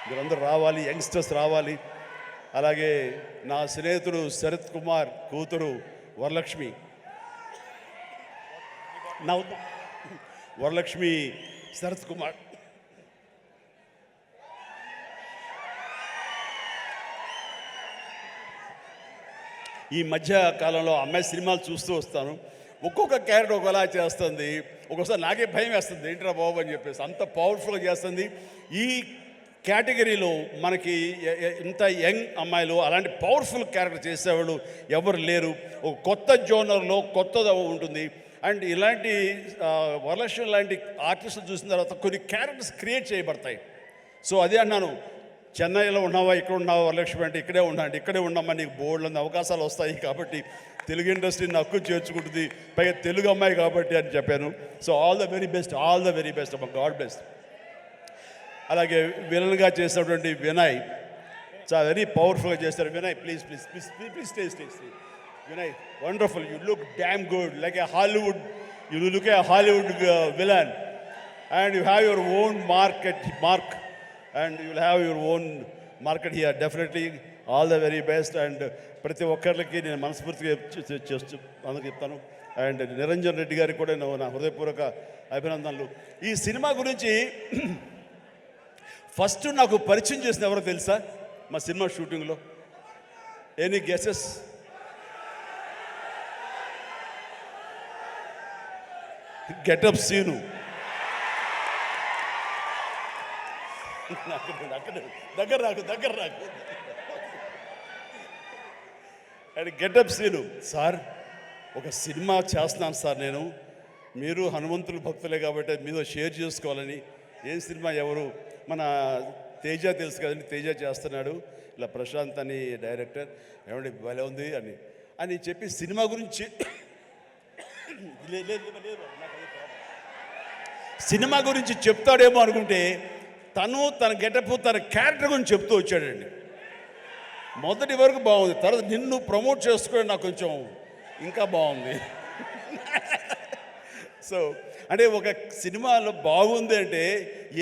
మీరందరూ రావాలి, యంగ్స్టర్స్ రావాలి. అలాగే నా స్నేహితుడు శరత్ కుమార్ కూతురు వరలక్ష్మి, వరలక్ష్మి శరత్ కుమార్ ఈ మధ్య కాలంలో అమ్మాయి సినిమాలు చూస్తూ వస్తాను. ఒక్కొక్క క్యారెక్టర్ ఒకలా చేస్తుంది. ఒక్కోసారి నాకే భయం వేస్తుంది, ఏంట్రా బాబు అని చెప్పేసి. అంత పవర్ఫుల్గా చేస్తుంది. ఈ కేటగిరీలో మనకి ఇంత యంగ్ అమ్మాయిలు అలాంటి పవర్ఫుల్ క్యారెక్టర్ చేసేవాళ్ళు ఎవరు లేరు. ఒక కొత్త జోనర్లో కొత్తగా ఉంటుంది. అండ్ ఇలాంటి వరలక్ష్మి లాంటి ఆర్టిస్టులు చూసిన తర్వాత కొన్ని క్యారెక్టర్స్ క్రియేట్ చేయబడతాయి. సో అదే అన్నాను, చెన్నైలో ఉన్నావా, ఇక్కడ ఉన్నావా వరలక్ష్మి అంటే ఇక్కడే ఉన్నాండి, ఇక్కడే ఉన్నామా, నీకు బోర్డులో అవకాశాలు వస్తాయి కాబట్టి తెలుగు ఇండస్ట్రీని హక్కు చేర్చుకుంటుంది, పైగా తెలుగు అమ్మాయి కాబట్టి అని చెప్పాను. So all the very best, all the very best అమ్మ, గాడ్ బెస్ట్. అలాగే విలన్గా చేసినటువంటి వినయ్ చాలా వెరీ పవర్ఫుల్గా చేస్తారు. Vinay please please please please stay stay stay. Vinay wonderful, you look damn good, like A Hollywood, you look A Hollywood villain and you have your own mark and you will have your own market here. Definitely all the very best. And ప్రతి ఒక్కరికి నేను మనస్ఫూర్తిగా అందరికి చెప్తాను. And Niranjan Reddy గారికి కూడా నా హృదయపూర్వక అభినందనలు. ఈ సినిమా గురించి ఫస్ట్ నాకు పరిచయం చేసిన ఎవరో తెలుసా మా సినిమా షూటింగ్లో? Any guesses? Getup scene. దగ్గర రాకు అండ్ గెటప్ సీను. సార్ ఒక సినిమా చేస్తున్నాను సార్ నేను, మీరు హనుమంతుల భక్తులే కాబట్టి మీతో షేర్ చేసుకోవాలని. ఏం సినిమా? ఎవరు? మన తేజ తెలుసు కదండి, తేజ చేస్తున్నాడు, ఇలా ప్రశాంత్ అని డైరెక్టర్, ఏమండి భలే ఉంది అని చెప్పి సినిమా గురించి సినిమా గురించి చెప్తాడేమో అనుకుంటే తన గెటప్ తన క్యారెక్టర్ గురించి చెప్తూ వచ్చాడండి. మొదటి వరకు బాగుంది, తర్వాత నిన్ను ప్రమోట్ చేసుకోవడం నాకు కొంచెం ఇంకా బాగుంది. సో అంటే ఒక సినిమాలో బాగుంది అంటే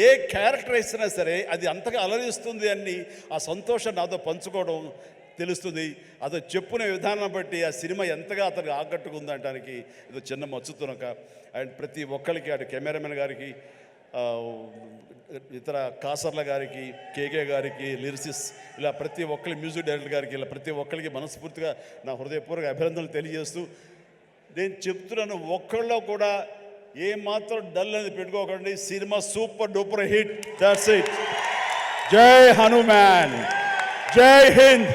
ఏ క్యారెక్టర్ ఇచ్చినా సరే అది అంతగా అలరిస్తుంది అని ఆ సంతోషం నాతో పంచుకోవడం తెలుస్తుంది. అదో చెప్పునే విధానం బట్టి ఆ సినిమా ఎంతగా అతనికి ఆకట్టుకుంది అనడానికి ఇది చిన్న మచ్చుతునక. అండ్ ప్రతి ఒక్కరికి, అటు కెమెరామెన్ గారికి, ఇతర కాసర్ల గారికి, కేకే గారికి, లిరిసిస్, ఇలా ప్రతి ఒక్కరి మ్యూజిక్ డైరెక్టర్ గారికి, ఇలా ప్రతి ఒక్కరికి మనస్ఫూర్తిగా నా హృదయపూర్వక అభినందనలు తెలియజేస్తూ నేను చెప్తున్నాను, ఒక్కళ్ళలో కూడా ఏమాత్రం డల్ అనేది పెట్టుకోకండి. Cinema super duper hit. That's it. జై హనుమాన్, జై హింద్.